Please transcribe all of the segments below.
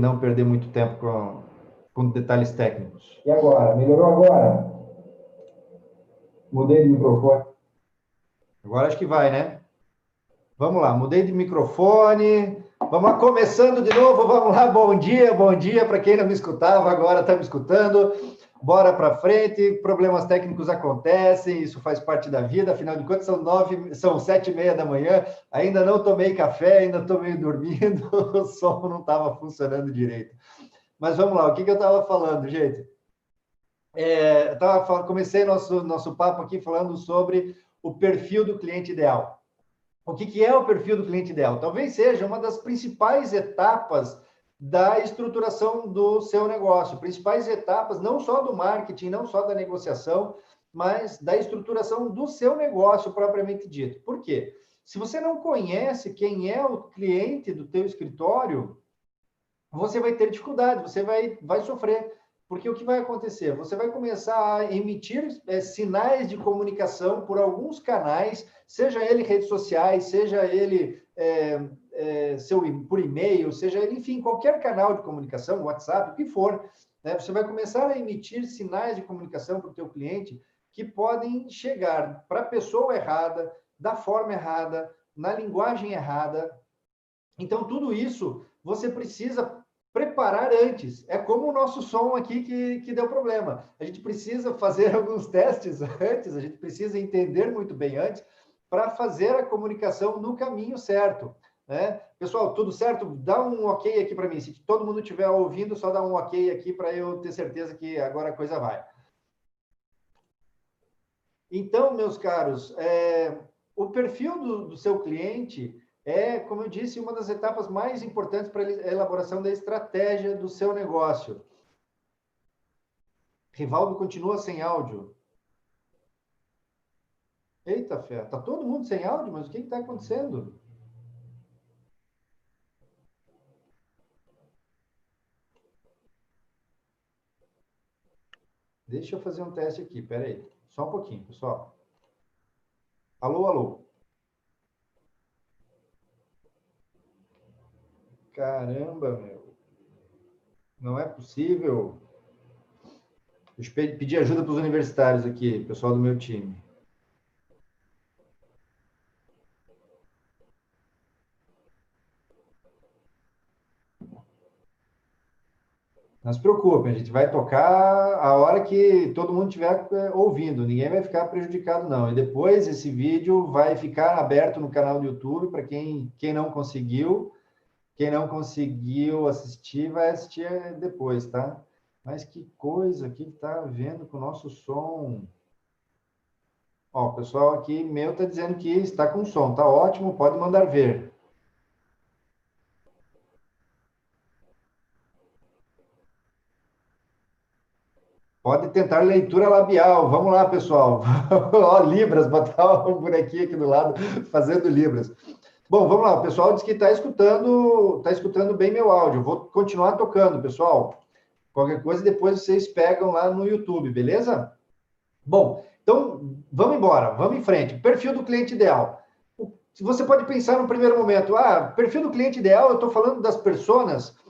não perder muito tempo com detalhes técnicos. E agora? Melhorou agora? Mudei de microfone. Agora acho que vai, né? Vamos lá, mudei de microfone. Vamos lá, começando de novo. Vamos lá, bom dia para quem não me escutava, agora está me escutando. Bora para frente, problemas técnicos acontecem, isso faz parte da vida, afinal de contas são 7h30 da manhã, ainda não tomei café, ainda estou meio dormindo, o som não estava funcionando direito. Mas vamos lá, o que eu estava falando, gente? Comecei nosso papo aqui falando sobre o perfil do cliente ideal. O que é o perfil do cliente ideal? Talvez seja uma das principais etapas da estruturação do seu negócio, principais etapas não só do marketing, não só da negociação, mas da estruturação do seu negócio propriamente dito. Por quê? Se você não conhece quem é o cliente do teu escritório, você vai ter dificuldade, você vai sofrer. Porque o que vai acontecer? Você vai começar a emitir sinais de comunicação por alguns canais, seja ele redes sociais, seja ele por e-mail, seja ele, enfim, qualquer canal de comunicação, WhatsApp, o que for. Né? Você vai começar a emitir sinais de comunicação para o teu cliente que podem chegar para a pessoa errada, da forma errada, na linguagem errada. Então, tudo isso você precisa preparar antes. É como o nosso som aqui que deu problema. A gente precisa fazer alguns testes antes, a gente precisa entender muito bem antes para fazer a comunicação no caminho certo. Né? Pessoal, tudo certo? Dá um ok aqui para mim. Se todo mundo estiver ouvindo, só dá um ok aqui para eu ter certeza que agora a coisa vai. Então, meus caros, o perfil do seu cliente como eu disse, uma das etapas mais importantes para a elaboração da estratégia do seu negócio. Rivaldo continua sem áudio. Eita, fé, tá todo mundo sem áudio, mas o que está acontecendo? Deixa eu fazer um teste aqui, peraí. Só um pouquinho, pessoal. Alô, alô. Caramba, meu. Não é possível. Deixa eu pedir ajuda para os universitários aqui, pessoal do meu time. Não se preocupem, a gente vai tocar a hora que todo mundo estiver ouvindo, ninguém vai ficar prejudicado, não. E depois esse vídeo vai ficar aberto no canal do YouTube para quem não conseguiu assistir, vai assistir depois, tá? Mas que coisa, o que está vendo com o nosso som? Ó, o pessoal aqui meu está dizendo que está com som, tá ótimo, pode mandar ver. Pode tentar leitura labial. Vamos lá, pessoal. Ó, Libras, botar um bonequinho aqui do lado, fazendo Libras. Bom, vamos lá. O pessoal diz que está escutando bem meu áudio. Vou continuar tocando, pessoal. Qualquer coisa, depois vocês pegam lá no YouTube, beleza? Bom, então, vamos embora. Vamos em frente. Perfil do cliente ideal. Você pode pensar no primeiro momento, perfil do cliente ideal, eu estou falando das personas.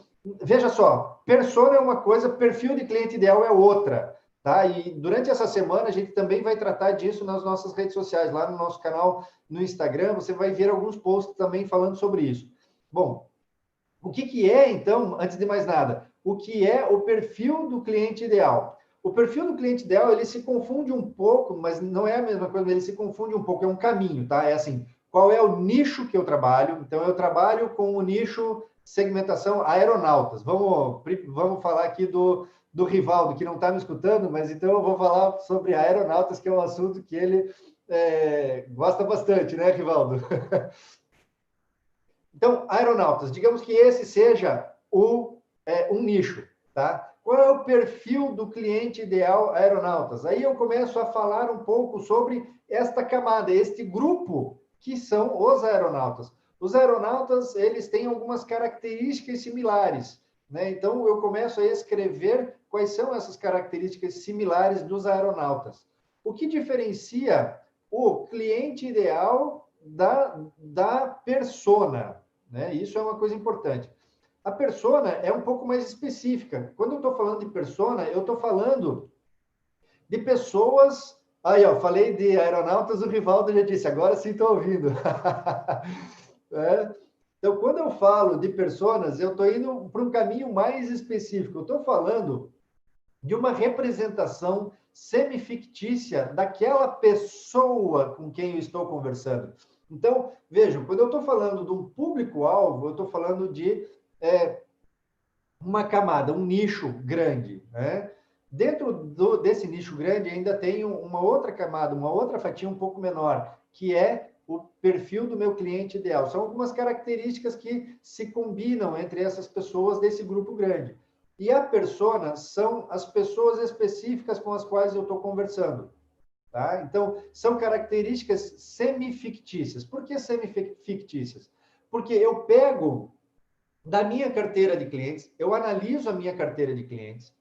Veja só, persona é uma coisa, perfil de cliente ideal é outra, tá? E durante essa semana a gente também vai tratar disso nas nossas redes sociais, lá no nosso canal no Instagram, você vai ver alguns posts também falando sobre isso. Bom, o que é, então, antes de mais nada, o que é o perfil do cliente ideal? O perfil do cliente ideal, ele se confunde um pouco, mas não é a mesma coisa, ele se confunde um pouco, é um caminho, tá? É assim, qual é o nicho que eu trabalho? Então, eu trabalho com o nicho segmentação aeronautas. Vamos falar aqui do Rivaldo, que não está me escutando, mas então eu vou falar sobre aeronautas, que é um assunto que ele gosta bastante, né, Rivaldo? Então, aeronautas, digamos que esse seja um nicho, tá? Qual é o perfil do cliente ideal aeronautas? Aí eu começo a falar um pouco sobre esta camada, este grupo que são os aeronautas. Os aeronautas, eles têm algumas características similares, né? Então, eu começo a escrever quais são essas características similares dos aeronautas. O que diferencia o cliente ideal da persona, né? Isso é uma coisa importante. A persona é um pouco mais específica. Quando eu estou falando de persona, eu estou falando de pessoas... Aí, ó, falei de aeronautas, o Rivaldo já disse, agora sim estou ouvindo. É. Então, quando eu falo de personas, eu estou indo para um caminho mais específico. Eu estou falando de uma representação semifictícia daquela pessoa com quem eu estou conversando. Então, vejam, quando eu estou falando de um público-alvo, eu estou falando de uma camada, um nicho grande, né? Dentro desse nicho grande ainda tem uma outra camada, uma outra fatia um pouco menor, que é o perfil do meu cliente ideal. São algumas características que se combinam entre essas pessoas desse grupo grande. E a persona são as pessoas específicas com as quais eu estou conversando. Tá? Então, são características semifictícias. Por que semifictícias? Porque eu pego da minha carteira de clientes, eu analiso a minha carteira de clientes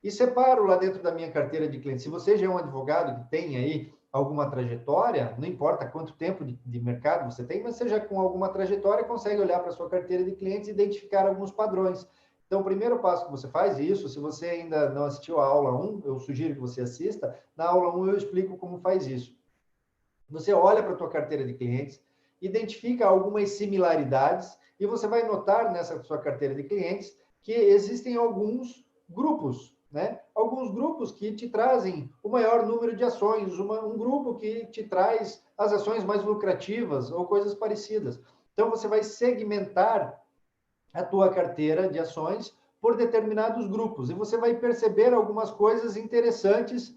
e separo lá dentro da minha carteira de clientes. Se você já é um advogado que tem aí alguma trajetória, não importa quanto tempo de mercado você tem, mas você já com alguma trajetória consegue olhar para a sua carteira de clientes e identificar alguns padrões. Então, o primeiro passo que você faz isso, se você ainda não assistiu a aula 1, eu sugiro que você assista, na aula 1 eu explico como faz isso. Você olha para a tua carteira de clientes, identifica algumas similaridades e você vai notar nessa sua carteira de clientes que existem alguns grupos, né? Alguns grupos que te trazem o maior número de ações, um grupo que te traz as ações mais lucrativas ou coisas parecidas. Então, você vai segmentar a tua carteira de ações por determinados grupos e você vai perceber algumas coisas interessantes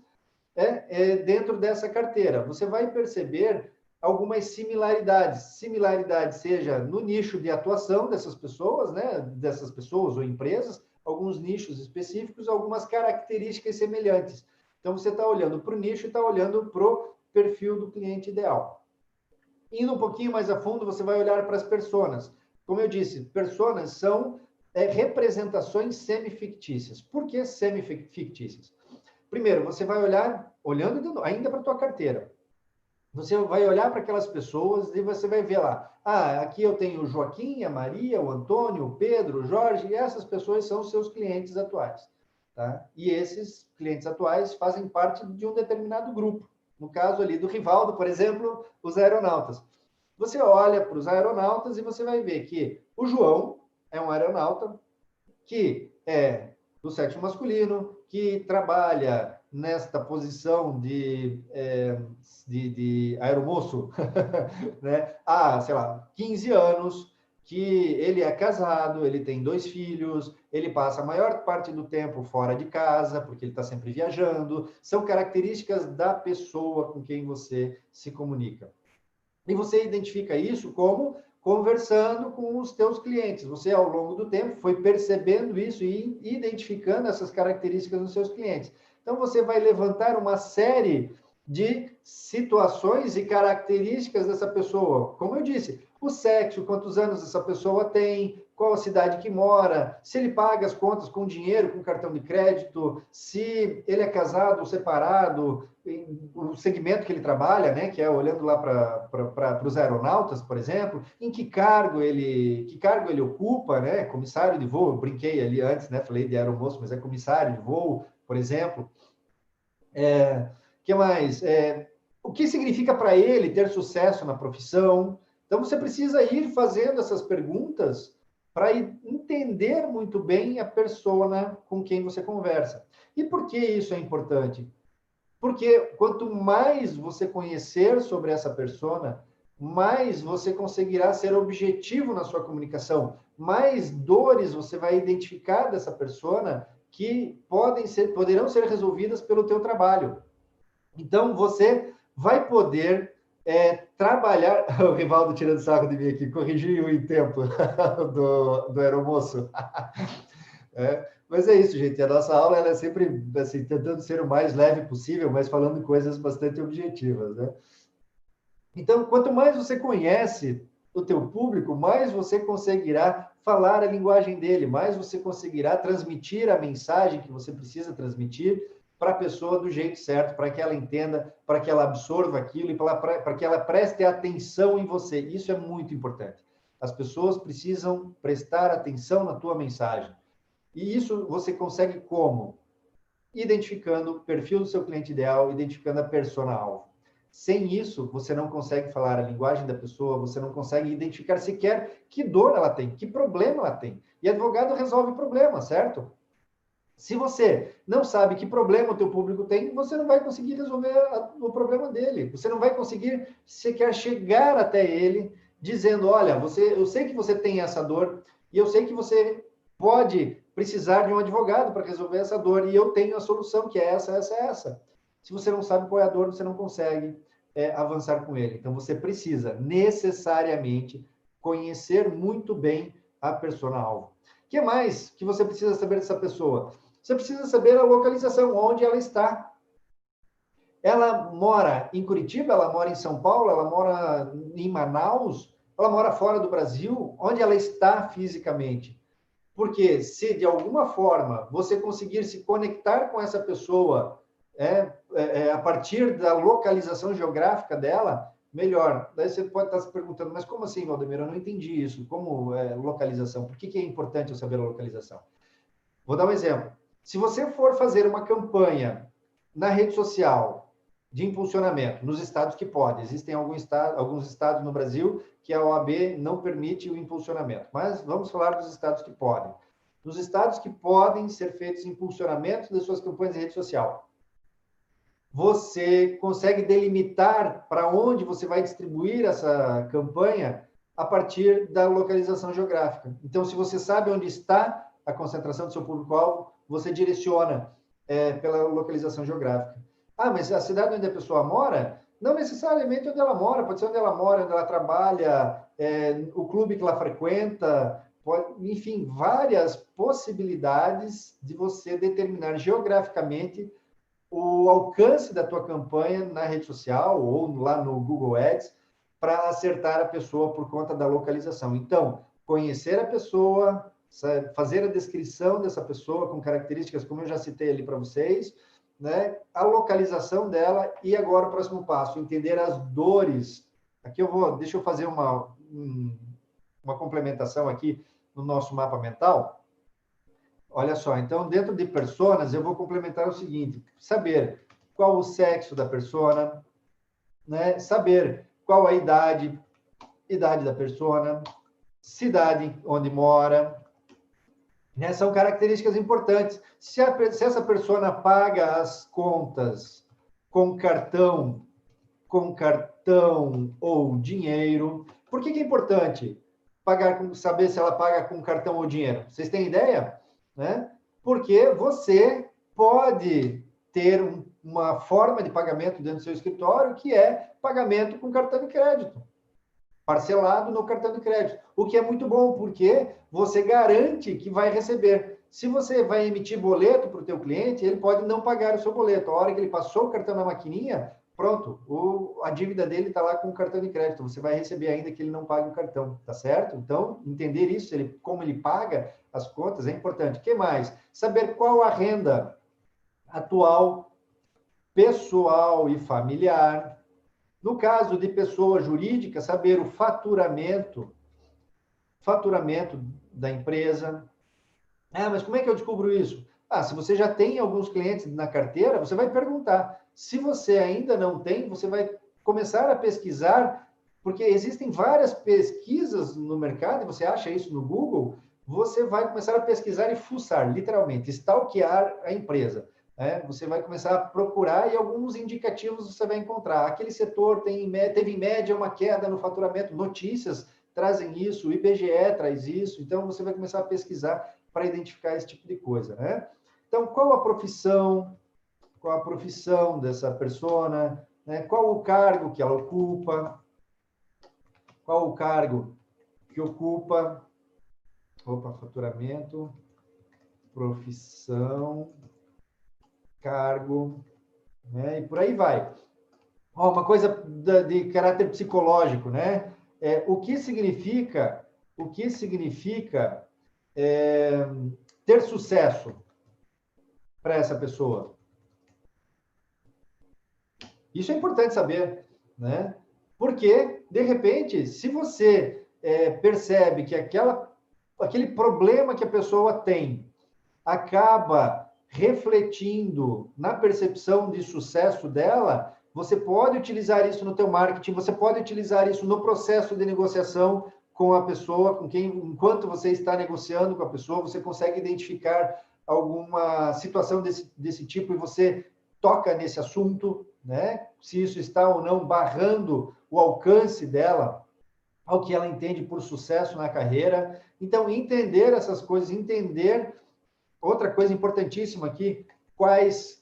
dentro dessa carteira. Você vai perceber algumas similaridades seja no nicho de atuação dessas pessoas, né, dessas pessoas ou empresas, alguns nichos específicos, algumas características semelhantes. Então, você está olhando para o nicho e está olhando para o perfil do cliente ideal. Indo um pouquinho mais a fundo, você vai olhar para as personas. Como eu disse, personas são representações semifictícias. Por que semifictícias? Primeiro, você vai olhar, olhando ainda para a tua carteira, você vai olhar para aquelas pessoas e você vai ver lá, aqui eu tenho o Joaquim, a Maria, o Antônio, o Pedro, o Jorge, e essas pessoas são os seus clientes atuais. Tá? E esses clientes atuais fazem parte de um determinado grupo. No caso ali do Rivaldo, por exemplo, os aeronautas. Você olha para os aeronautas e você vai ver que o João é um aeronauta que é do sexo masculino, que trabalha nesta posição de aeromoço, né? Há, sei lá, 15 anos, que ele é casado, ele tem 2 filhos, ele passa a maior parte do tempo fora de casa, porque ele está sempre viajando. São características da pessoa com quem você se comunica. E você identifica isso como conversando com os teus clientes. Você, ao longo do tempo, foi percebendo isso e identificando essas características nos seus clientes. Então, você vai levantar uma série de situações e características dessa pessoa. Como eu disse, o sexo, quantos anos essa pessoa tem, qual a cidade que mora, se ele paga as contas com dinheiro, com cartão de crédito, se ele é casado ou separado, o segmento que ele trabalha, né, que é olhando lá para os aeronautas, por exemplo, em que cargo ele ocupa, né, comissário de voo, eu brinquei ali antes, né, falei de aeromoço, mas é comissário de voo, por exemplo. Que mais? O que significa para ele ter sucesso na profissão? Então, você precisa ir fazendo essas perguntas para entender muito bem a persona com quem você conversa. E por que isso é importante? Porque quanto mais você conhecer sobre essa persona, mais você conseguirá ser objetivo na sua comunicação, mais dores você vai identificar dessa persona que poderão ser resolvidas pelo teu trabalho. Então, você vai poder trabalhar... O Rivaldo tirando sarro de mim aqui, corrigiu em tempo do aeromoço. Mas é isso, gente. A nossa aula ela é sempre assim, tentando ser o mais leve possível, mas falando coisas bastante objetivas, né? Então, quanto mais você conhece o teu público, mais você conseguirá falar a linguagem dele, mais você conseguirá transmitir a mensagem que você precisa transmitir para a pessoa do jeito certo, para que ela entenda, para que ela absorva aquilo e para que ela preste atenção em você. Isso é muito importante. As pessoas precisam prestar atenção na tua mensagem. E isso você consegue como? Identificando o perfil do seu cliente ideal, identificando a persona-alvo. Sem isso, você não consegue falar a linguagem da pessoa, você não consegue identificar sequer que dor ela tem, que problema ela tem. E advogado resolve problema, certo? Se você não sabe que problema o teu público tem, você não vai conseguir resolver o problema dele. Você não vai conseguir sequer chegar até ele dizendo, olha, eu sei que você tem essa dor e eu sei que você pode precisar de um advogado para resolver essa dor e eu tenho a solução, que é essa. Se você não sabe qual é a dor, você não consegue avançar com ele. Então, você precisa necessariamente conhecer muito bem a persona-alvo. O que mais que você precisa saber dessa pessoa? Você precisa saber a localização, onde ela está. Ela mora em Curitiba, ela mora em São Paulo, ela mora em Manaus, ela mora fora do Brasil, onde ela está fisicamente. Porque se de alguma forma você conseguir se conectar com essa pessoa a partir da localização geográfica dela, melhor. Daí você pode estar se perguntando, mas como assim, Valdemir? Eu não entendi isso. Como localização? Por que é importante eu saber a localização? Vou dar um exemplo. Se você for fazer uma campanha na rede social de impulsionamento, nos estados que podem, existem alguns estados no Brasil que a OAB não permite o impulsionamento, mas vamos falar dos estados que podem. Nos estados que podem ser feitos impulsionamentos das suas campanhas de rede social, você consegue delimitar para onde você vai distribuir essa campanha a partir da localização geográfica. Então, se você sabe onde está a concentração do seu público-alvo, você direciona pela localização geográfica. Ah, mas a cidade onde a pessoa mora, não necessariamente onde ela mora, pode ser onde ela mora, onde ela trabalha, o clube que ela frequenta, enfim, várias possibilidades de você determinar geograficamente o alcance da tua campanha na rede social ou lá no Google Ads para acertar a pessoa por conta da localização. Então, conhecer a pessoa, fazer a descrição dessa pessoa com características, como eu já citei ali para vocês, né? A localização dela e agora o próximo passo, entender as dores. Aqui deixa eu fazer uma complementação aqui no nosso mapa mental. Olha só, então, dentro de personas, eu vou complementar o seguinte, saber qual o sexo da persona, né? Saber qual a idade da persona, cidade onde mora, né? São características importantes. Se essa persona paga as contas com cartão ou dinheiro, por que é importante saber se ela paga com cartão ou dinheiro? Vocês têm ideia? Né? Porque você pode ter uma forma de pagamento dentro do seu escritório que é pagamento com cartão de crédito, parcelado no cartão de crédito, o que é muito bom, porque você garante que vai receber. Se você vai emitir boleto para o teu cliente, ele pode não pagar o seu boleto. A hora que ele passou o cartão na maquininha, pronto, a dívida dele está lá com o cartão de crédito. Você vai receber ainda que ele não pague o cartão, tá certo? Então, entender isso, como ele paga as contas, é importante. O que mais? Saber qual a renda atual, pessoal e familiar. No caso de pessoa jurídica, saber o faturamento da empresa. Ah, mas como é que eu descubro isso? Ah, se você já tem alguns clientes na carteira, você vai perguntar. Se você ainda não tem, você vai começar a pesquisar, porque existem várias pesquisas no mercado, e você acha isso no Google, você vai começar a pesquisar e fuçar, literalmente, stalkear a empresa. Você vai começar a procurar e alguns indicativos você vai encontrar. Aquele setor teve em média uma queda no faturamento, notícias trazem isso, o IBGE traz isso, então você vai começar a pesquisar para identificar esse tipo de coisa, né? Então, qual a profissão dessa persona, né? Qual o cargo que ela ocupa, qual o cargo que ocupa, faturamento, profissão, cargo, né? E por aí vai. Uma coisa de caráter psicológico, né? O que significa ter sucesso para essa pessoa? Isso é importante saber, né? Porque, de repente, se você percebe que aquele problema que a pessoa tem acaba refletindo na percepção de sucesso dela, você pode utilizar isso no teu marketing, você pode utilizar isso no processo de negociação com a pessoa, com quem, enquanto você está negociando com a pessoa, você consegue identificar alguma situação desse tipo e você toca nesse assunto, né? Se isso está ou não barrando o alcance dela, ao que ela entende por sucesso na carreira. Então, entender essas coisas, entender outra coisa importantíssima aqui, quais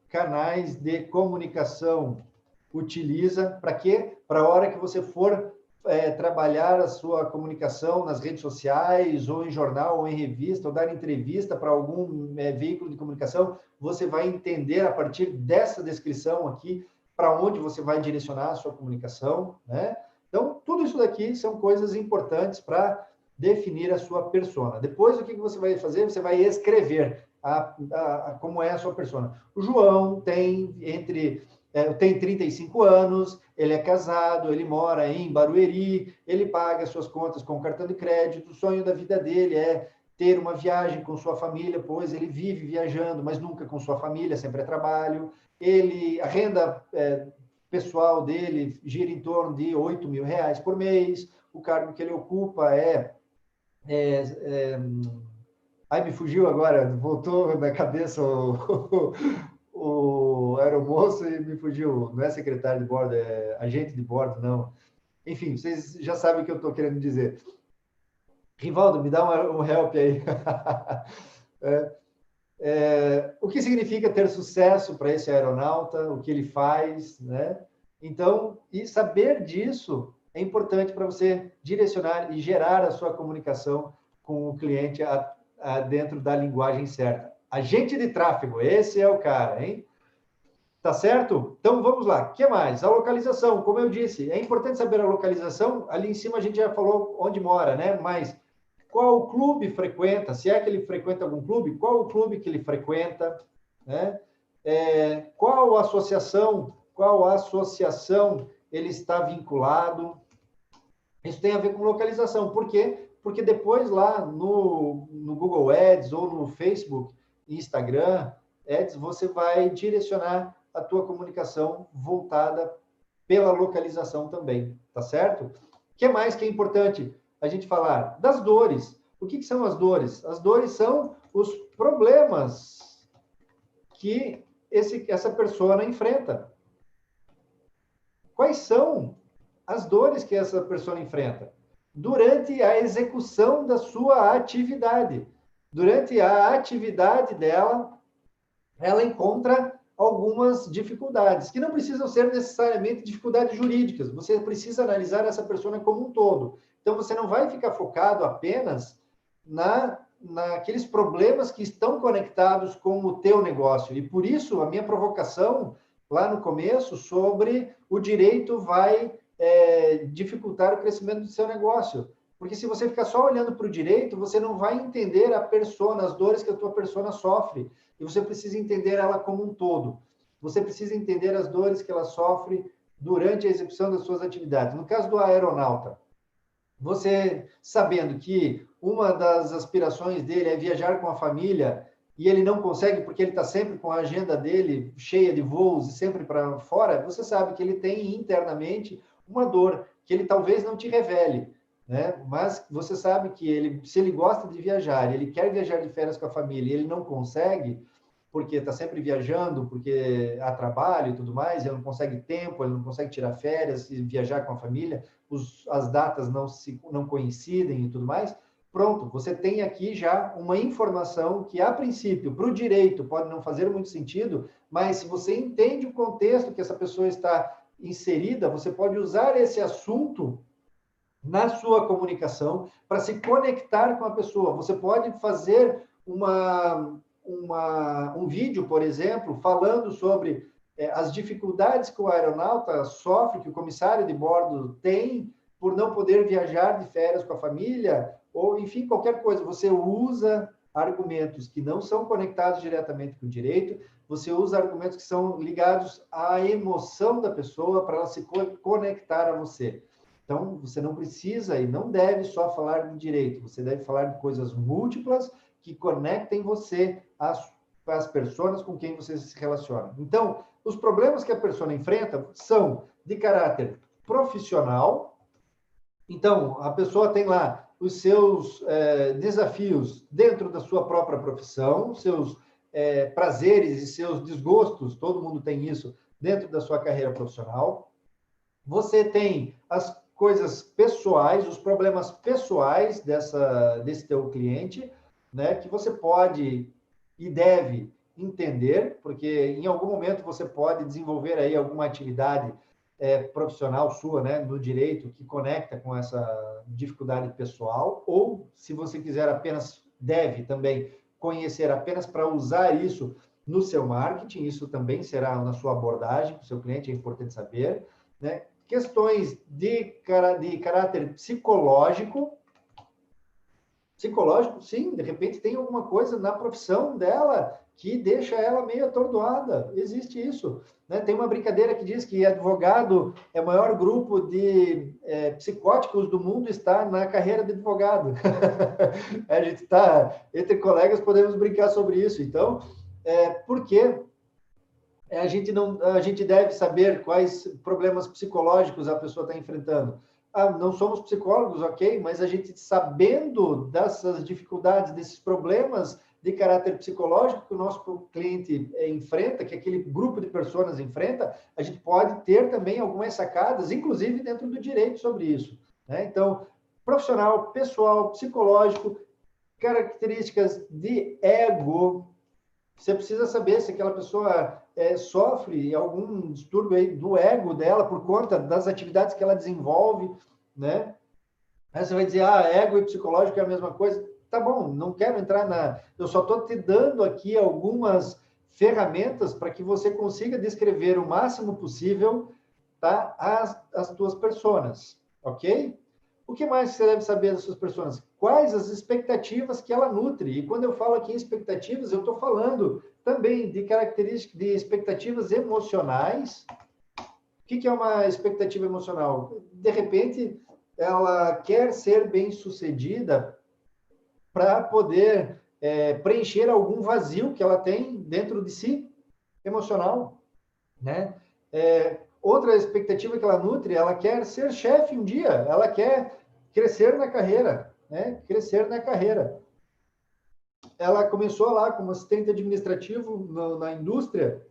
canais de comunicação utiliza, para quê? Para a hora que você for trabalhar a sua comunicação nas redes sociais, ou em jornal, ou em revista, ou dar entrevista para algum veículo de comunicação, você vai entender a partir dessa descrição aqui para onde você vai direcionar a sua comunicação, né? Então, tudo isso daqui são coisas importantes para definir a sua persona. Depois, o que você vai fazer? Você vai escrever como é a sua persona. O João tem 35 anos, ele é casado, ele mora em Barueri, ele paga suas contas com cartão de crédito, o sonho da vida dele é ter uma viagem com sua família, pois ele vive viajando, mas nunca com sua família, sempre é trabalho. A renda pessoal dele gira em torno de R$ 8.000 por mês, o cargo que ele ocupa Ai, me fugiu agora, voltou na cabeça o aeromoço e me fugiu. Não é secretário de bordo, é agente de bordo, não. Enfim, vocês já sabem o que eu estou querendo dizer. Rivaldo, me dá um help aí. O que significa ter sucesso para esse aeronauta, o que ele faz, né? Então, e saber disso é importante para você direcionar e gerar a sua comunicação com o cliente dentro da linguagem certa. Agente de tráfego, esse é o cara, hein? Tá certo? Então, vamos lá. O que mais? A localização, como eu disse, é importante saber a localização. Ali em cima a gente já falou onde mora, né? Mas qual clube frequenta? Se é que ele frequenta algum clube, qual o clube que ele frequenta, né? Qual associação ele está vinculado? Isso tem a ver com localização. Por quê? Porque depois lá no Google Ads ou no Facebook, Instagram Ads, você vai direcionar a tua comunicação voltada pela localização também, tá certo? O que mais que é importante a gente falar? Das dores. O que são as dores? As dores são os problemas que essa persona enfrenta. Quais são as dores que essa pessoa enfrenta? Durante a execução da sua atividade. Durante a atividade dela, ela encontra algumas dificuldades, que não precisam ser necessariamente dificuldades jurídicas. Você precisa analisar essa pessoa como um todo. Então, você não vai ficar focado apenas naqueles problemas que estão conectados com o teu negócio. E por isso, a minha provocação lá no começo sobre o direito vai dificultar o crescimento do seu negócio. Porque se você ficar só olhando para o direito, você não vai entender a persona, as dores que a tua persona sofre. E você precisa entender ela como um todo. Você precisa entender as dores que ela sofre durante a execução das suas atividades. No caso do aeronauta, você sabendo que uma das aspirações dele é viajar com a família e ele não consegue porque ele está sempre com a agenda dele cheia de voos e sempre para fora, você sabe que ele tem internamente uma dor que ele talvez não te revele, né? Mas você sabe que se ele gosta de viajar, ele quer viajar de férias com a família e ele não consegue, porque está sempre viajando, porque há trabalho e tudo mais, ele não consegue tempo, ele não consegue tirar férias e viajar com a família, as datas não coincidem e tudo mais. Pronto, você tem aqui já uma informação que, a princípio, para o direito pode não fazer muito sentido, mas se você entende o contexto que essa pessoa está inserida, você pode usar esse assunto na sua comunicação para se conectar com a pessoa. Você pode fazer um vídeo, por exemplo, falando sobre as dificuldades que o aeronauta sofre, que o comissário de bordo tem por não poder viajar de férias com a família, ou, enfim, qualquer coisa. Você usa argumentos que não são conectados diretamente com o direito, você usa argumentos que são ligados à emoção da pessoa para ela se conectar a você. Então, você não precisa e não deve só falar de direito, você deve falar de coisas múltiplas que conectem você às pessoas com quem você se relaciona. Então, os problemas que a pessoa enfrenta são de caráter profissional. Então, a pessoa tem lá os seus desafios dentro da sua própria profissão, seus prazeres e seus desgostos, todo mundo tem isso dentro da sua carreira profissional. Você tem as coisas pessoais, os problemas pessoais desse teu cliente, né, que você pode e deve entender, porque em algum momento você pode desenvolver aí alguma atividade profissional sua, né, no direito, que conecta com essa dificuldade pessoal, ou se você quiser apenas, deve também conhecer apenas para usar isso no seu marketing, isso também será na sua abordagem com o seu cliente, é importante saber, né? Questões de caráter psicológico, sim, de repente tem alguma coisa na profissão dela que deixa ela meio atordoada, existe isso, né? Tem uma brincadeira que diz que advogado é o maior grupo de psicóticos do mundo, está na carreira de advogado. A gente está, entre colegas, podemos brincar sobre isso, então, porque a gente deve saber quais problemas psicológicos a pessoa está enfrentando. Não somos psicólogos, ok, mas a gente sabendo dessas dificuldades, desses problemas de caráter psicológico que o nosso cliente enfrenta, que aquele grupo de pessoas enfrenta, a gente pode ter também algumas sacadas, inclusive dentro do direito sobre isso, né? Então, profissional, pessoal, psicológico, características de ego. Você precisa saber se aquela pessoa sofre algum distúrbio aí do ego dela por conta das atividades que ela desenvolve, né? Aí você vai dizer, ego e psicológico é a mesma coisa. Tá bom, não quero entrar na... Eu só estou te dando aqui algumas ferramentas para que você consiga descrever o máximo possível, tá? As tuas personas, ok? O que mais você deve saber das suas pessoas? Quais as expectativas que ela nutre? E quando eu falo aqui em expectativas, eu estou falando também de características, de expectativas emocionais. O que é uma expectativa emocional? De repente, ela quer ser bem-sucedida para poder preencher algum vazio que ela tem dentro de si, emocional, né? Outra expectativa que ela nutre, ela quer ser chefe um dia, ela quer crescer na carreira, né? Crescer na carreira. Ela começou lá como assistente administrativo na indústria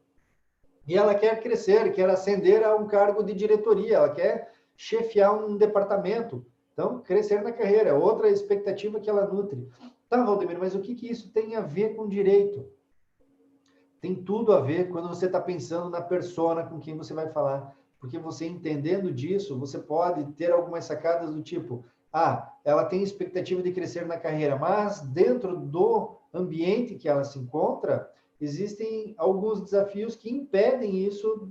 e ela quer crescer, quer ascender a um cargo de diretoria, ela quer chefiar um departamento. Então, crescer na carreira, outra expectativa que ela nutre. Tá, Valdemir, mas o que isso tem a ver com direito? Tem tudo a ver quando você está pensando na persona com quem você vai falar. Porque você entendendo disso, você pode ter algumas sacadas do tipo, ela tem expectativa de crescer na carreira, mas dentro do ambiente que ela se encontra, existem alguns desafios que impedem isso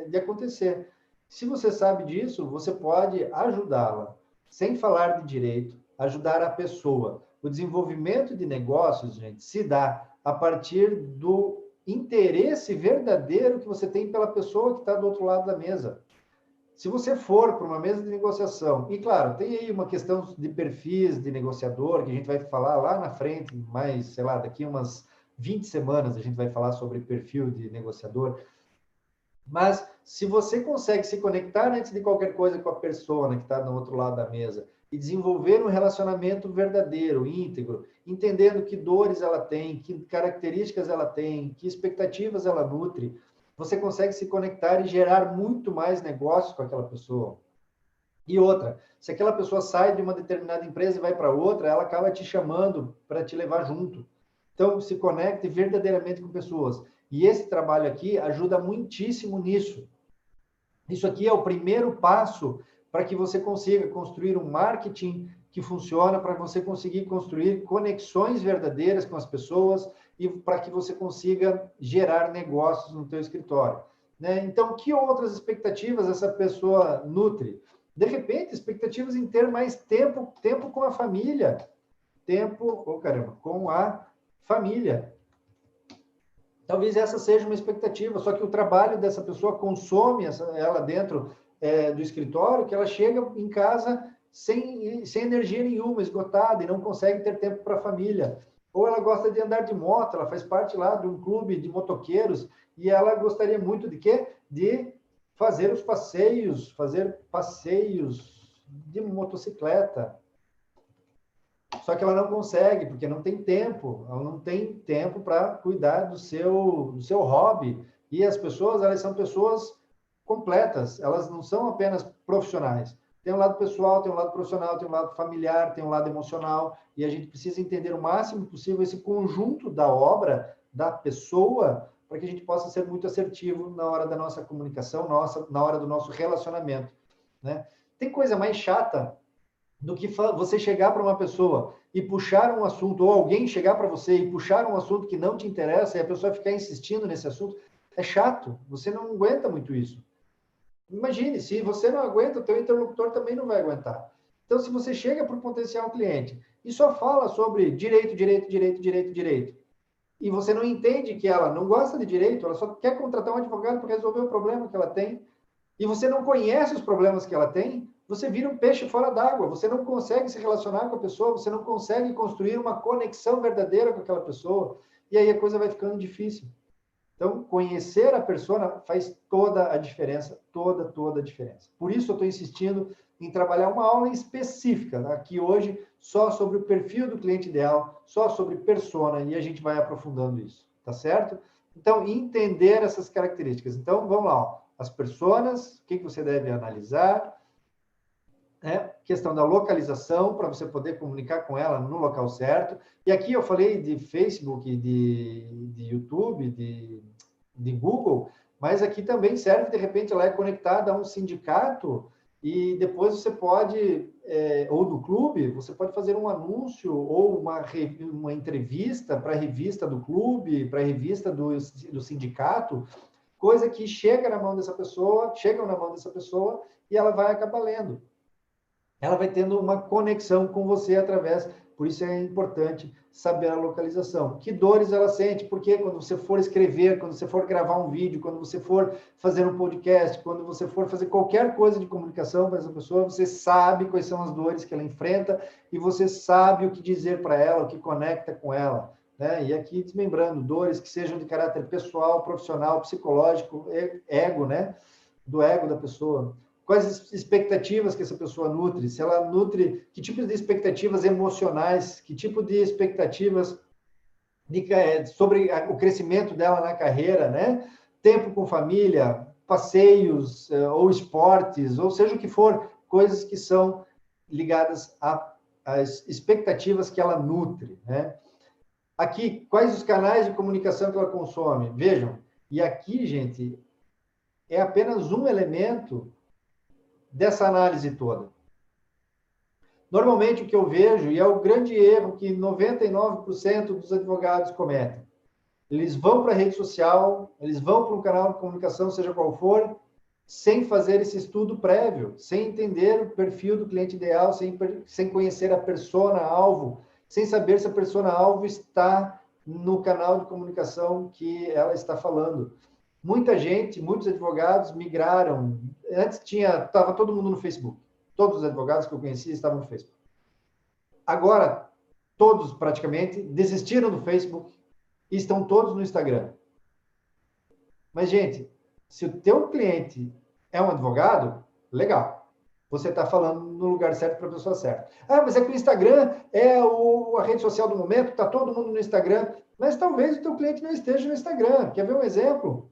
de acontecer. Se você sabe disso, você pode ajudá-la, sem falar de direito, ajudar a pessoa. O desenvolvimento de negócios, gente, se dá a partir do interesse verdadeiro que você tem pela pessoa que está do outro lado da mesa. Se você for para uma mesa de negociação, e claro, tem aí uma questão de perfis de negociador, que a gente vai falar lá na frente, mas, sei lá, daqui umas 20 semanas a gente vai falar sobre perfil de negociador. Mas se você consegue se conectar antes de qualquer coisa com a persona que está do outro lado da mesa e desenvolver um relacionamento verdadeiro, íntegro, entendendo que dores ela tem, que características ela tem, que expectativas ela nutre, você consegue se conectar e gerar muito mais negócios com aquela pessoa. E outra, se aquela pessoa sai de uma determinada empresa e vai para outra, ela acaba te chamando para te levar junto. Então, se conecte verdadeiramente com pessoas. E esse trabalho aqui ajuda muitíssimo nisso. Isso aqui é o primeiro passo para que você consiga construir um marketing que funciona, para você conseguir construir conexões verdadeiras com as pessoas e para que você consiga gerar negócios no teu escritório, né? Então, que outras expectativas essa pessoa nutre? De repente, expectativas em ter mais tempo com a família, com a família. Talvez essa seja uma expectativa, só que o trabalho dessa pessoa consome ela dentro do escritório que ela chega em casa sem energia nenhuma, esgotada, e não consegue ter tempo para a família. Ou ela gosta de andar de moto, ela faz parte lá de um clube de motoqueiros, e ela gostaria muito de quê? De fazer passeios de motocicleta. Só que ela não consegue, porque não tem tempo. Ela não tem tempo para cuidar do seu hobby. E as pessoas, elas são pessoas completas. Elas não são apenas profissionais. Tem um lado pessoal, tem um lado profissional, tem um lado familiar, tem um lado emocional. E a gente precisa entender o máximo possível esse conjunto da obra, da pessoa, para que a gente possa ser muito assertivo na hora da nossa comunicação, na hora do nosso relacionamento, né? Tem coisa mais chata do que você chegar para uma pessoa e puxar um assunto, ou alguém chegar para você e puxar um assunto que não te interessa e a pessoa ficar insistindo nesse assunto. É chato, você não aguenta muito isso. Imagine, se você não aguenta, o teu interlocutor também não vai aguentar. Então, se você chega para o potencial cliente e só fala sobre direito, e você não entende que ela não gosta de direito, ela só quer contratar um advogado para resolver o problema que ela tem, e você não conhece os problemas que ela tem, você vira um peixe fora d'água, você não consegue se relacionar com a pessoa, você não consegue construir uma conexão verdadeira com aquela pessoa, e aí a coisa vai ficando difícil. Então, conhecer a persona faz toda a diferença, toda a diferença. Por isso, eu estou insistindo em trabalhar uma aula específica, né, aqui hoje, só sobre o perfil do cliente ideal, só sobre persona, e a gente vai aprofundando isso, tá certo? Então, entender essas características. Então, vamos lá, ó. As personas, o que você deve analisar, né? Questão da localização, para você poder comunicar com ela no local certo. E aqui eu falei de Facebook, de YouTube, de Google, mas aqui também serve, de repente, ela é conectada a um sindicato e depois você pode, ou do clube, você pode fazer um anúncio ou uma entrevista para a revista do clube, para a revista do sindicato, coisa que chegam na mão dessa pessoa e ela vai acabar lendo. Ela vai tendo uma conexão com você através, por isso é importante saber a localização. Que dores ela sente, porque quando você for escrever, quando você for gravar um vídeo, quando você for fazer um podcast, quando você for fazer qualquer coisa de comunicação para essa pessoa, você sabe quais são as dores que ela enfrenta e você sabe o que dizer para ela, o que conecta com ela, né? E aqui desmembrando, dores que sejam de caráter pessoal, profissional, psicológico, ego, né? Do ego da pessoa. Quais expectativas que essa pessoa nutre, se ela nutre, que tipo de expectativas emocionais, que tipo de expectativas sobre o crescimento dela na carreira, né? Tempo com família, passeios ou esportes, ou seja o que for, coisas que são ligadas às expectativas que ela nutre, né? Aqui, quais os canais de comunicação que ela consome? Vejam, e aqui, gente, é apenas um elemento dessa análise toda. Normalmente o que eu vejo, e é o grande erro que 99% dos advogados cometem, eles vão para a rede social, eles vão para um canal de comunicação, seja qual for, sem fazer esse estudo prévio, sem entender o perfil do cliente ideal, sem conhecer a persona-alvo, sem saber se a persona-alvo está no canal de comunicação que ela está falando. Muita gente, muitos advogados migraram. Antes estava todo mundo no Facebook. Todos os advogados que eu conhecia estavam no Facebook. Agora, todos praticamente desistiram do Facebook e estão todos no Instagram. Mas, gente, se o teu cliente é um advogado, legal. Você está falando no lugar certo para a pessoa certa. Ah, mas é que o Instagram é a rede social do momento, está todo mundo no Instagram. Mas talvez o teu cliente não esteja no Instagram. Quer ver um exemplo?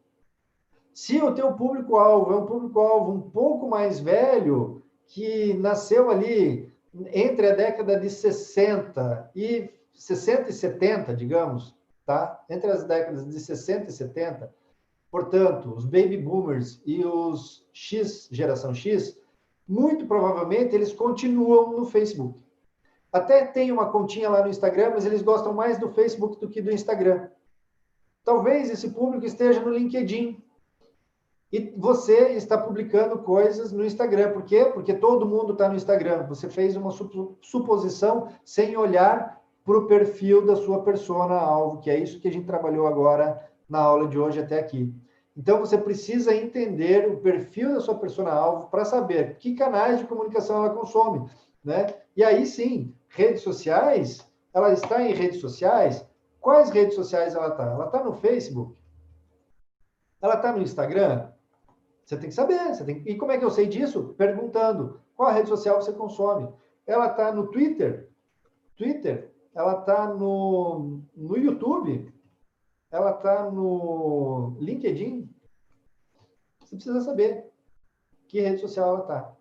Se o teu público-alvo é um público-alvo um pouco mais velho, que nasceu ali entre a década de 60 e 70, digamos, tá? Entre as décadas de 60 e 70, portanto, os baby boomers e os geração X, muito provavelmente eles continuam no Facebook. Até tem uma continha lá no Instagram, mas eles gostam mais do Facebook do que do Instagram. Talvez esse público esteja no LinkedIn, e você está publicando coisas no Instagram. Por quê? Porque todo mundo está no Instagram. Você fez uma suposição sem olhar para o perfil da sua persona-alvo, que é isso que a gente trabalhou agora na aula de hoje até aqui. Então, você precisa entender o perfil da sua persona-alvo para saber que canais de comunicação ela consome, né? E aí, sim, redes sociais, ela está em redes sociais. Quais redes sociais ela está? Ela está no Facebook? Ela está no Instagram? Você tem que saber. E como é que eu sei disso? Perguntando. Qual rede social você consome? Ela está no Twitter? Ela está no YouTube? Ela está no LinkedIn? Você precisa saber que rede social ela está.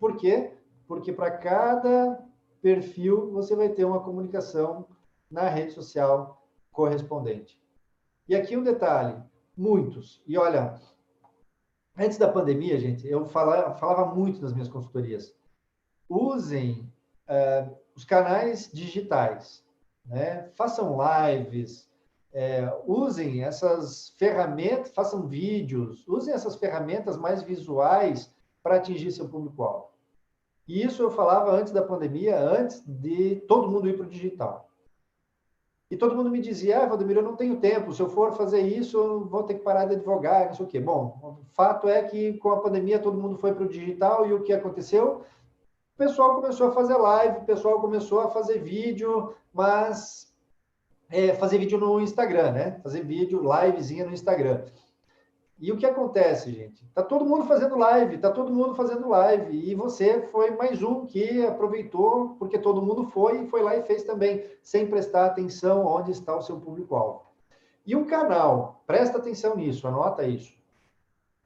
Por quê? Porque para cada perfil você vai ter uma comunicação na rede social correspondente. E aqui um detalhe, muitos. E olha, antes da pandemia, gente, eu falava muito nas minhas consultorias. Usem os canais digitais, né? Façam lives, usem essas ferramentas, façam vídeos, usem essas ferramentas mais visuais para atingir seu público-alvo. E isso eu falava antes da pandemia, antes de todo mundo ir para o digital. E todo mundo me dizia, Valdemiro, eu não tenho tempo, se eu for fazer isso, eu vou ter que parar de advogar, não sei o quê. Bom, o fato é que com a pandemia todo mundo foi para o digital e o que aconteceu? O pessoal começou a fazer live, o pessoal começou a fazer vídeo, mas fazer vídeo no Instagram, né? Fazer vídeo, livezinha no Instagram. E o que acontece, gente? Tá todo mundo fazendo live, e você foi mais um que aproveitou, porque todo mundo foi lá e fez também, sem prestar atenção onde está o seu público-alvo. E um canal, presta atenção nisso, anota isso.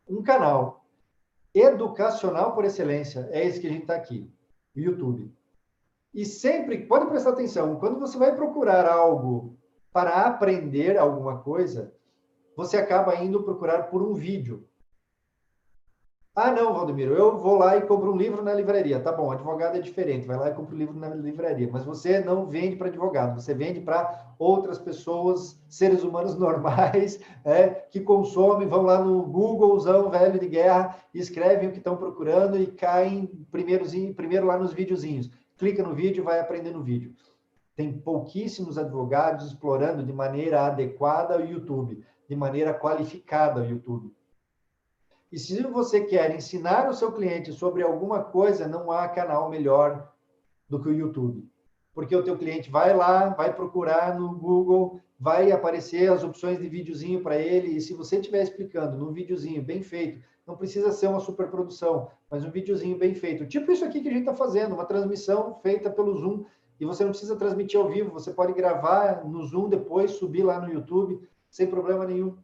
Um canal educacional por excelência, é esse que a gente está aqui, o YouTube. E sempre, pode prestar atenção, quando você vai procurar algo para aprender alguma coisa, você acaba indo procurar por um vídeo. Ah, não, Valdemiro, eu vou lá e compro um livro na livraria. Tá bom, advogado é diferente, vai lá e compra um livro na livraria. Mas você não vende para advogado, você vende para outras pessoas, seres humanos normais, que consomem, vão lá no Googlezão velho de guerra, escrevem o que estão procurando e caem primeiro lá nos videozinhos. Clica no vídeo, vai aprender no vídeo. Tem pouquíssimos advogados explorando de maneira adequada o YouTube, de maneira qualificada o YouTube. E se você quer ensinar o seu cliente sobre alguma coisa, não há canal melhor do que o YouTube. Porque o teu cliente vai lá, vai procurar no Google, vai aparecer as opções de videozinho para ele, e se você estiver explicando num videozinho bem feito, não precisa ser uma superprodução, mas um videozinho bem feito. Tipo isso aqui que a gente está fazendo, uma transmissão feita pelo Zoom, e você não precisa transmitir ao vivo, você pode gravar no Zoom depois, subir lá no YouTube, sem problema nenhum.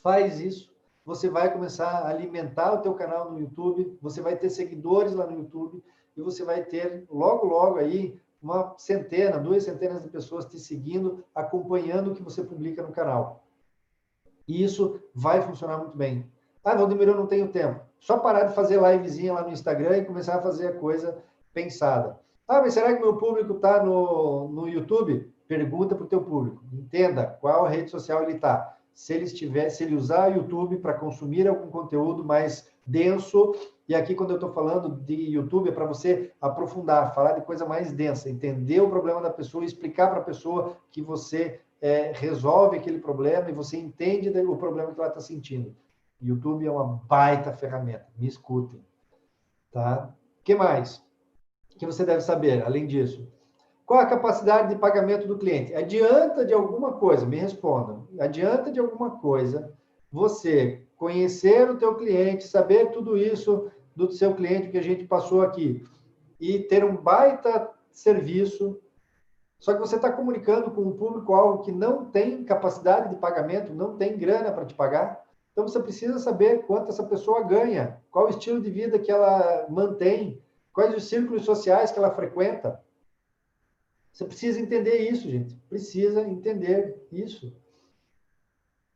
Faz isso. Você vai começar a alimentar o teu canal no YouTube, você vai ter seguidores lá no YouTube, e você vai ter, logo, logo aí, uma centena, 2 centenas de pessoas te seguindo, acompanhando o que você publica no canal. E isso vai funcionar muito bem. Ah, Valdemiro, eu não tenho tempo. Só parar de fazer livezinha lá no Instagram e começar a fazer a coisa pensada. Ah, mas será que meu público está no YouTube? Pergunta para o teu público. Entenda qual rede social ele está. Se ele usar o YouTube para consumir algum conteúdo mais denso, e aqui quando eu estou falando de YouTube é para você aprofundar, falar de coisa mais densa, entender o problema da pessoa, explicar para a pessoa que você resolve aquele problema e você entende o problema que ela está sentindo. YouTube é uma baita ferramenta, me escutem. Tá? O que mais? O que você deve saber, além disso? Qual a capacidade de pagamento do cliente? Adianta de alguma coisa, me respondam, adianta de alguma coisa você conhecer o teu cliente, saber tudo isso do seu cliente que a gente passou aqui e ter um baita serviço, só que você está comunicando com um público-alvo que não tem capacidade de pagamento, não tem grana para te pagar, então você precisa saber quanto essa pessoa ganha, qual o estilo de vida que ela mantém, quais os círculos sociais que ela frequenta. Você precisa entender isso, gente. Precisa entender isso.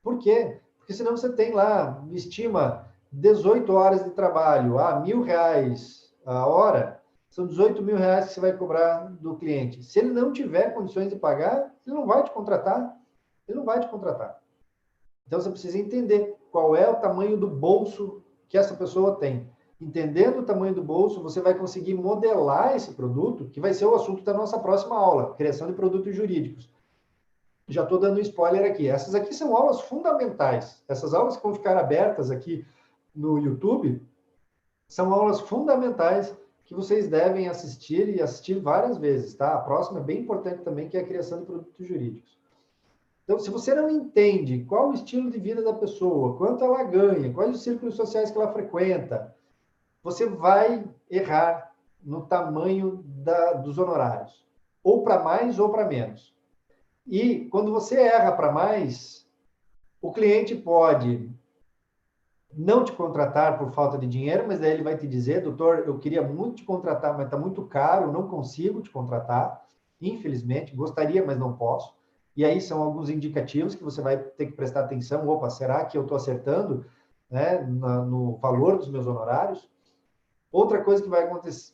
Por quê? Porque senão você tem lá, estima 18 horas de trabalho, R$1.000 a hora, são 18 mil reais que você vai cobrar do cliente. Se ele não tiver condições de pagar, ele não vai te contratar. Ele não vai te contratar. Então você precisa entender qual é o tamanho do bolso que essa pessoa tem. Entendendo o tamanho do bolso, você vai conseguir modelar esse produto, que vai ser o assunto da nossa próxima aula, criação de produtos jurídicos. já estou dando um spoiler aqui. Essas aqui são aulas fundamentais. Essas aulas que vão ficar abertas aqui no YouTube são aulas fundamentais que vocês devem assistir e assistir várias vezes, tá? A próxima é bem importante também, que é a criação de produtos jurídicos. Então, se você não entende qual o estilo de vida da pessoa, quanto ela ganha, quais os círculos sociais que ela frequenta, você vai errar no tamanho dos honorários, ou para mais ou para menos. E quando você erra para mais, o cliente pode não te contratar por falta de dinheiro, mas daí ele vai te dizer, doutor, eu queria muito te contratar, mas está muito caro, não consigo te contratar, infelizmente, gostaria, mas não posso. E aí são alguns indicativos que você vai ter que prestar atenção, opa, será que eu estou acertando, né, no valor dos meus honorários? Outra coisa que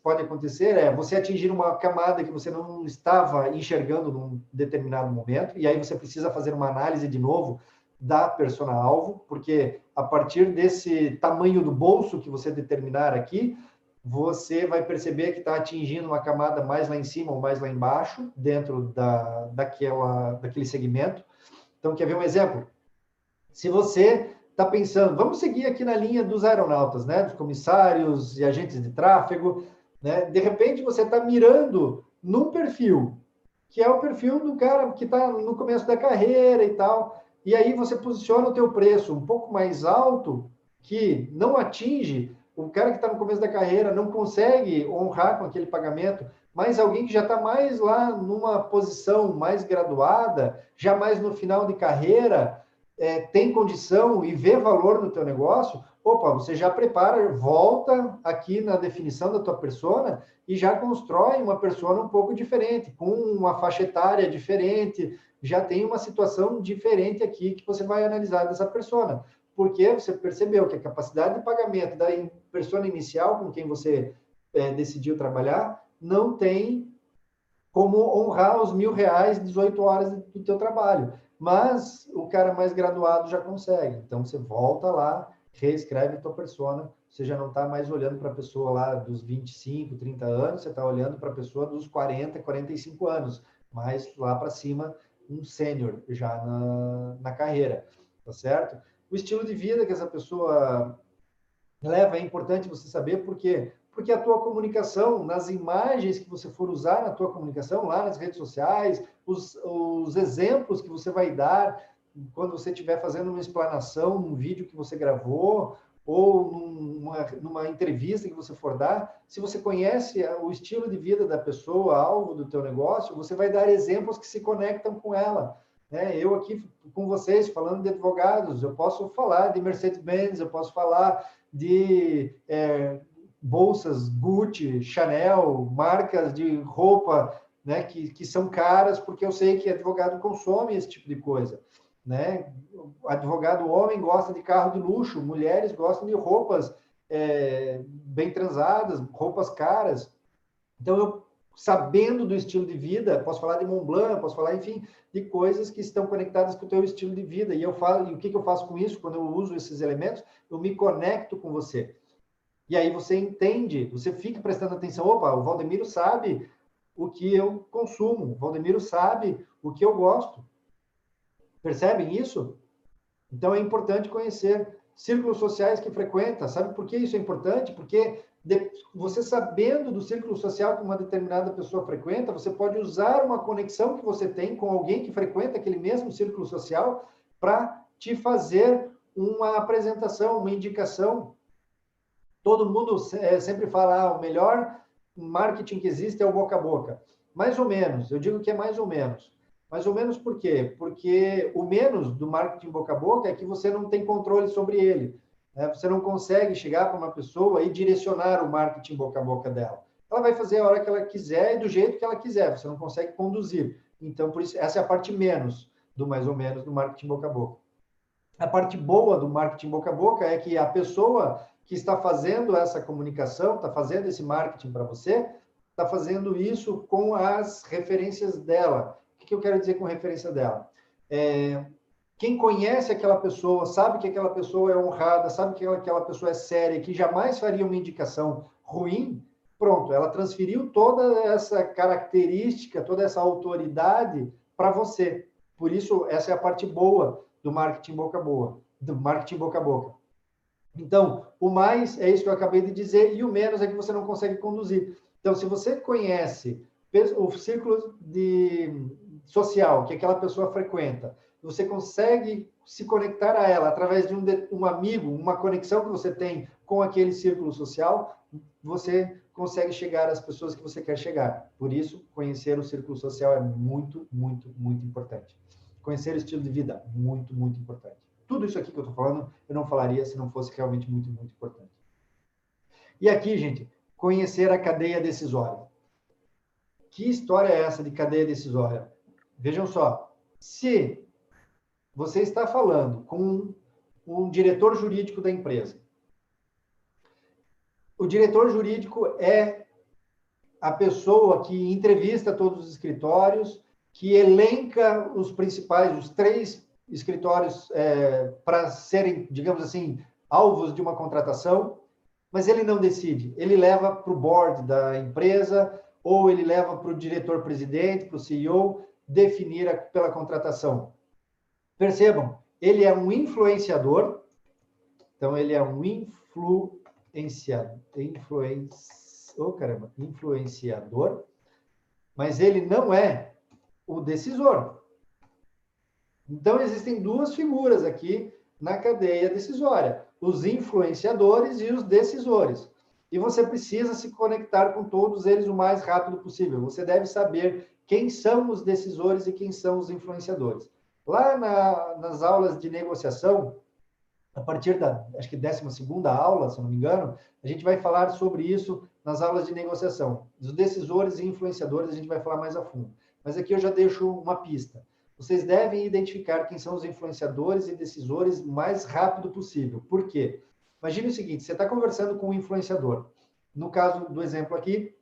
pode acontecer é você atingir uma camada que você não estava enxergando num determinado momento, e aí você precisa fazer uma análise de novo da persona-alvo, porque a partir desse tamanho do bolso que você determinar aqui, você vai perceber que está atingindo uma camada mais lá em cima ou mais lá embaixo, dentro daquele segmento. Então, quer ver um exemplo? Se você está pensando, vamos seguir aqui na linha dos aeronautas, né? Dos comissários e agentes de tráfego, né? De repente, você está mirando num perfil, que é o perfil do cara que está no começo da carreira e tal, e aí você posiciona o teu preço um pouco mais alto, que não atinge, o cara que está no começo da carreira não consegue honrar com aquele pagamento, mas alguém que já está mais lá numa posição mais graduada, já mais no final de carreira, tem condição e vê valor no teu negócio, opa, você já prepara, volta aqui na definição da tua persona e já constrói uma persona um pouco diferente, com uma faixa etária diferente, já tem uma situação diferente aqui que você vai analisar dessa persona. Porque você percebeu que a capacidade de pagamento da persona inicial com quem você decidiu trabalhar não tem como honrar os R$1.000, 18 horas do teu trabalho. Mas o cara mais graduado já consegue. Então, você volta lá, reescreve a tua persona, você já não está mais olhando para a pessoa lá dos 25, 30 anos, você está olhando para a pessoa dos 40, 45 anos, mais lá para cima, um sênior já na carreira, tá certo? O estilo de vida que essa pessoa leva é importante você saber por quê? Porque a tua comunicação, nas imagens que você for usar na tua comunicação, lá nas redes sociais, os exemplos que você vai dar quando você estiver fazendo uma explanação, num vídeo que você gravou, ou numa entrevista que você for dar, se você conhece o estilo de vida da pessoa, alvo do teu negócio, você vai dar exemplos que se conectam com ela. Eu aqui com vocês, falando de advogados, eu posso falar de Mercedes-Benz, eu posso falar de bolsas Gucci, Chanel, marcas de roupa, né, que são caras, porque eu sei que advogado consome esse tipo de coisa, né? O advogado homem gosta de carro de luxo, mulheres gostam de roupas bem transadas, roupas caras. Então, eu, sabendo do estilo de vida, posso falar de Montblanc, posso falar, enfim, de coisas que estão conectadas com o teu estilo de vida. E o que eu faço com isso? Quando eu uso esses elementos, eu me conecto com você. E aí você entende, você fica prestando atenção, opa, o Valdemiro sabe o que eu consumo, o Valdemiro sabe o que eu gosto. Percebem isso? Então é importante conhecer círculos sociais que frequenta. Sabe por que isso é importante? Porque você sabendo do círculo social que uma determinada pessoa frequenta, você pode usar uma conexão que você tem com alguém que frequenta aquele mesmo círculo social para te fazer uma apresentação, uma indicação. Todo mundo sempre fala, o melhor marketing que existe é o boca a boca. Mais ou menos, eu digo que é mais ou menos. Mais ou menos por quê? Porque o menos do marketing boca a boca é que você não tem controle sobre ele. Você não consegue chegar para uma pessoa e direcionar o marketing boca a boca dela. Ela vai fazer a hora que ela quiser e do jeito que ela quiser. Você não consegue conduzir. Então, por isso, essa é a parte menos do mais ou menos do marketing boca a boca. A parte boa do marketing boca a boca é que a pessoa que está fazendo essa comunicação, está fazendo esse marketing para você, está fazendo isso com as referências dela. O que eu quero dizer com referência dela? Quem conhece aquela pessoa, sabe que aquela pessoa é honrada, sabe que aquela pessoa é séria, que jamais faria uma indicação ruim, pronto, ela transferiu toda essa característica, toda essa autoridade para você. Por isso, essa é a parte boa do marketing boca a boca, do marketing boca a boca. Então, o mais é isso que eu acabei de dizer, e o menos é que você não consegue conduzir. Então, se você conhece o círculo social que aquela pessoa frequenta, você consegue se conectar a ela através de um amigo, uma conexão que você tem com aquele círculo social, você consegue chegar às pessoas que você quer chegar. Por isso, conhecer o círculo social é muito, muito, muito importante. Conhecer o estilo de vida, muito, muito importante. Tudo isso aqui que eu estou falando, eu não falaria se não fosse realmente muito, muito importante. E aqui, gente, conhecer a cadeia decisória. Que história é essa de cadeia decisória? Vejam só, se você está falando com um diretor jurídico da empresa, o diretor jurídico é a pessoa que entrevista todos os escritórios, que elenca os principais, os 3 escritórios para serem, digamos assim, alvos de uma contratação, mas ele não decide. Ele leva para o board da empresa ou ele leva para o diretor-presidente, para o CEO, definir pela contratação. Percebam, ele é um influenciador, então ele é um influenciador, mas ele não é o decisor. Então, existem 2 figuras aqui na cadeia decisória, os influenciadores e os decisores. E você precisa se conectar com todos eles o mais rápido possível. Você deve saber quem são os decisores e quem são os influenciadores. Lá nas aulas de negociação, a partir da, acho que 12ª aula, se não me engano, a gente vai falar sobre isso nas aulas de negociação. Os decisores e influenciadores a gente vai falar mais a fundo. Mas aqui eu já deixo uma pista. Vocês devem identificar quem são os influenciadores e decisores o mais rápido possível. Por quê? Imagine o seguinte, você está conversando com um influenciador. No caso do exemplo aqui,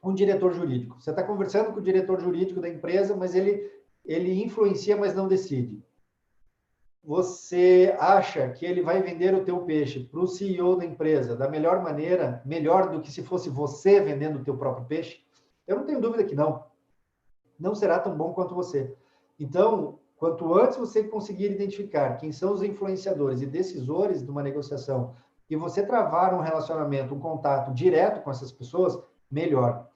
um diretor jurídico. Você está conversando com o diretor jurídico da empresa, mas ele influencia, mas não decide. Você acha que ele vai vender o teu peixe para o CEO da empresa da melhor maneira, melhor do que se fosse você vendendo o teu próprio peixe? Eu não tenho dúvida que não. Não será tão bom quanto você. Então, quanto antes você conseguir identificar quem são os influenciadores e decisores de uma negociação e você travar um relacionamento, um contato direto com essas pessoas, melhor.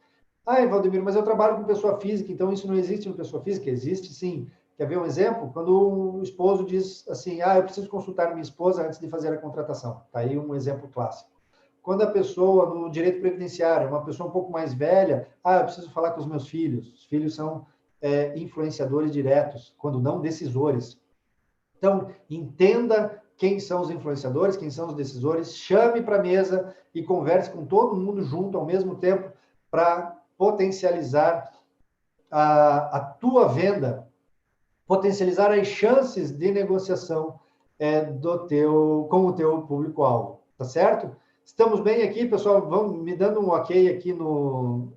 Ah, Valdemiro, mas eu trabalho com pessoa física, então isso não existe no pessoa física? Existe sim. Quer ver um exemplo? Quando o esposo diz assim, eu preciso consultar minha esposa antes de fazer a contratação. Está aí um exemplo clássico. Quando a pessoa, no direito previdenciário, uma pessoa um pouco mais velha, eu preciso falar com os meus filhos. Os filhos são influenciadores diretos, quando não decisores. Então, entenda quem são os influenciadores, quem são os decisores, chame para a mesa e converse com todo mundo junto ao mesmo tempo para potencializar a tua venda, potencializar as chances de negociação com o teu público-alvo, tá certo? Estamos bem aqui, pessoal? Vão me dando um ok aqui no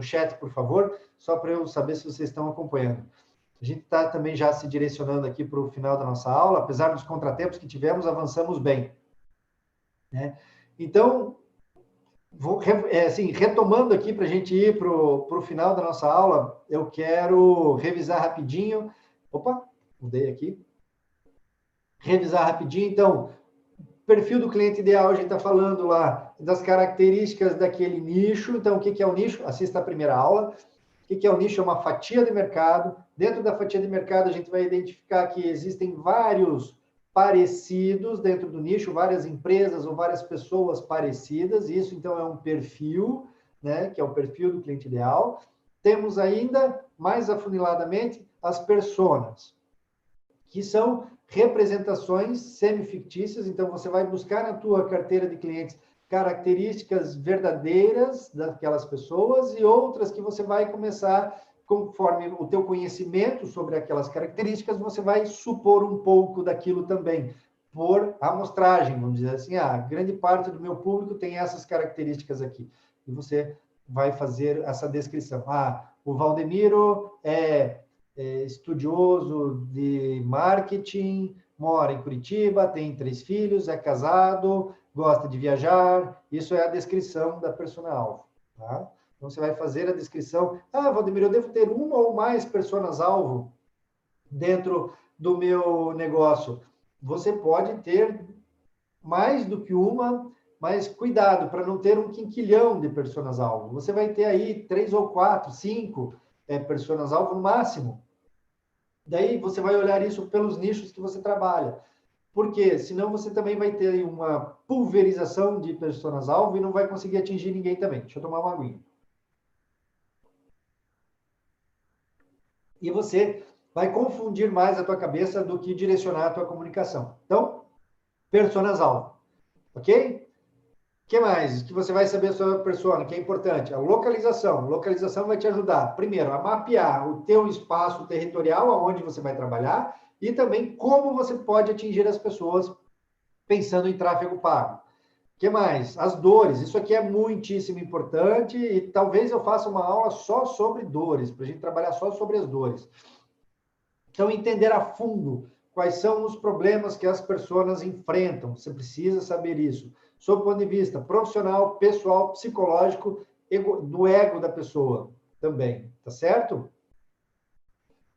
chat, por favor, só para eu saber se vocês estão acompanhando. A gente está também já se direcionando aqui para o final da nossa aula, apesar dos contratempos que tivemos, avançamos bem. Né? Então, retomando aqui para a gente ir para o final da nossa aula, eu quero revisar rapidinho. Opa, mudei aqui. Revisar rapidinho, então, perfil do cliente ideal, a gente está falando lá das características daquele nicho. Então, o que é o nicho? Assista a primeira aula. O que é o nicho? É uma fatia de mercado. Dentro da fatia de mercado, a gente vai identificar que existem vários parecidos dentro do nicho, várias empresas ou várias pessoas parecidas. Isso, então, é um perfil, né, que é o perfil do cliente ideal. Temos ainda, mais afuniladamente, as personas, que são representações semifictícias. Então, você vai buscar na tua carteira de clientes características verdadeiras daquelas pessoas e outras que você vai começar, conforme o teu conhecimento sobre aquelas características, você vai supor um pouco daquilo também, por amostragem, vamos dizer assim, grande parte do meu público tem essas características aqui. E você vai fazer essa descrição. O Valdemiro é estudioso de marketing, mora em Curitiba, tem 3 filhos, é casado, gosta de viajar. Isso é a descrição da persona-alvo. Tá? Então, você vai fazer a descrição. Valdemiro, eu devo ter uma ou mais personas-alvo? dentro do meu negócio. Você pode ter mais do que uma, mas cuidado para não ter um quinquilhão de personas-alvo. Você vai ter aí 3 ou 4, 5 personas-alvo no máximo. Daí você vai olhar isso pelos nichos que você trabalha. Porque senão você também vai ter uma pulverização de personas-alvo e não vai conseguir atingir ninguém também. Deixa eu tomar uma aguinha. E você vai confundir mais a tua cabeça do que direcionar a tua comunicação. Então, personas-alvo. Ok? O que mais? Que você vai saber sobre a persona, que é importante. A localização. Localização vai te ajudar, primeiro, a mapear o teu espaço territorial, aonde você vai trabalhar, e também como você pode atingir as pessoas pensando em tráfego pago. O que mais? As dores. Isso aqui é muitíssimo importante e talvez eu faça uma aula só sobre dores, para a gente trabalhar só sobre as dores. Então, entender a fundo quais são os problemas que as pessoas enfrentam. Você precisa saber isso. Sob o ponto de vista profissional, pessoal, psicológico, do ego da pessoa também. Tá certo? O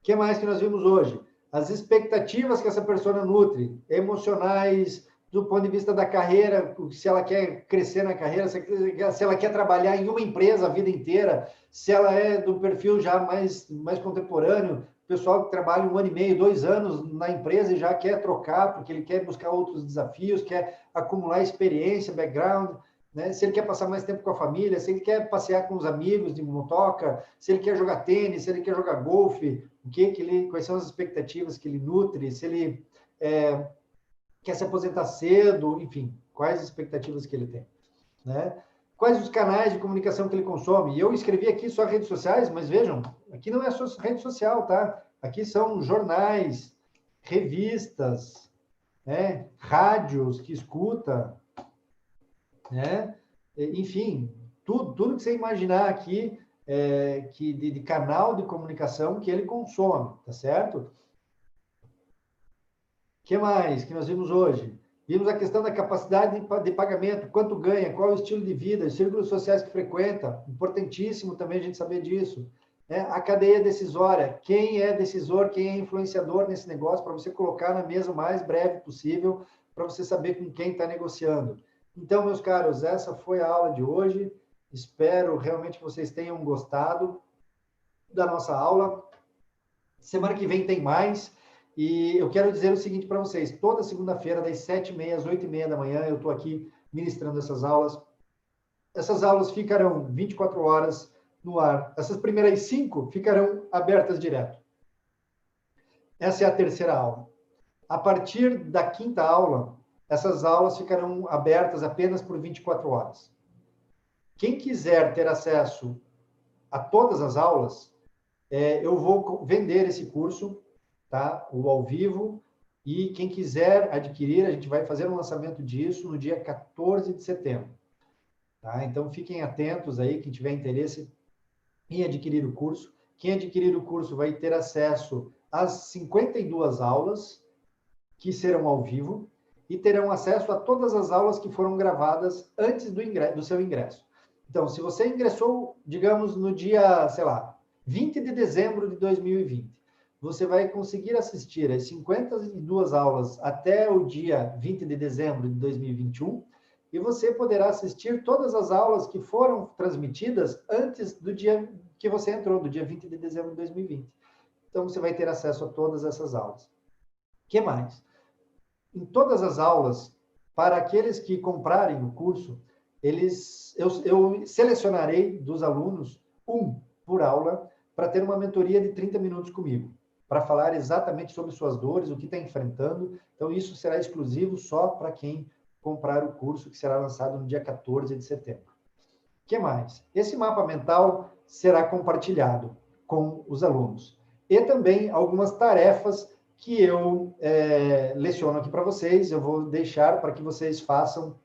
que mais que nós vimos hoje? As expectativas que essa pessoa nutre, emocionais, do ponto de vista da carreira, se ela quer crescer na carreira, se ela quer trabalhar em uma empresa a vida inteira, se ela é do perfil já mais contemporâneo, pessoal que trabalha 1 ano e meio, 2 anos na empresa e já quer trocar, porque ele quer buscar outros desafios, quer acumular experiência, background, né? Se ele quer passar mais tempo com a família, se ele quer passear com os amigos de motoca, se ele quer jogar tênis, se ele quer jogar golfe, quais são as expectativas que ele nutre, se ele quer se aposentar cedo, enfim, quais as expectativas que ele tem, né? Quais os canais de comunicação que ele consome? E eu escrevi aqui só redes sociais, mas vejam, aqui não é só rede social, tá? Aqui são jornais, revistas, né? Rádios que escuta, né? Enfim, tudo que você imaginar aqui que de canal de comunicação que ele consome, tá certo? O que mais que nós vimos hoje? Vimos a questão da capacidade de pagamento, quanto ganha, qual é o estilo de vida, os círculos sociais que frequenta, importantíssimo também a gente saber disso. Né? A cadeia decisória, quem é decisor, quem é influenciador nesse negócio, para você colocar na mesa o mais breve possível, para você saber com quem está negociando. Então, meus caros, essa foi a aula de hoje. Espero realmente que vocês tenham gostado da nossa aula. Semana que vem tem mais. E eu quero dizer o seguinte para vocês, toda segunda-feira, das 7h30 às 8h30 da manhã, eu estou aqui ministrando essas aulas. Essas aulas ficarão 24 horas no ar. Essas primeiras 5 ficarão abertas direto. Essa é a terceira aula. A partir da quinta aula, essas aulas ficarão abertas apenas por 24 horas. Quem quiser ter acesso a todas as aulas, eu vou vender esse curso, tá? O ao vivo, e quem quiser adquirir, a gente vai fazer um lançamento disso no dia 14 de setembro. Tá? Então, fiquem atentos aí, quem tiver interesse em adquirir o curso. Quem adquirir o curso vai ter acesso às 52 aulas, que serão ao vivo, e terão acesso a todas as aulas que foram gravadas antes do seu ingresso. Então, se você ingressou, digamos, no dia, sei lá, 20 de dezembro de 2020, você vai conseguir assistir as 52 aulas até o dia 20 de dezembro de 2021 e você poderá assistir todas as aulas que foram transmitidas antes do dia que você entrou, do dia 20 de dezembro de 2020. Então, você vai ter acesso a todas essas aulas. O que mais? Em todas as aulas, para aqueles que comprarem o curso, eu selecionarei dos alunos, um por aula, para ter uma mentoria de 30 minutos comigo, para falar exatamente sobre suas dores, o que está enfrentando. Então, isso será exclusivo só para quem comprar o curso, que será lançado no dia 14 de setembro. O que mais? Esse mapa mental será compartilhado com os alunos. E também algumas tarefas que eu leciono aqui para vocês, eu vou deixar para que vocês façam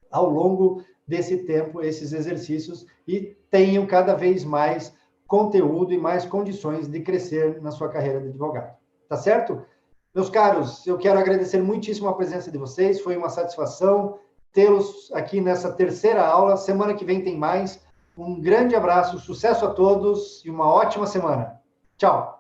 ao longo desse tempo esses exercícios e tenham cada vez mais conteúdo e mais condições de crescer na sua carreira de advogado. Tá certo? Meus caros, eu quero agradecer muitíssimo a presença de vocês, foi uma satisfação tê-los aqui nessa terceira aula. Semana que vem tem mais. Um grande abraço, sucesso a todos e uma ótima semana. Tchau!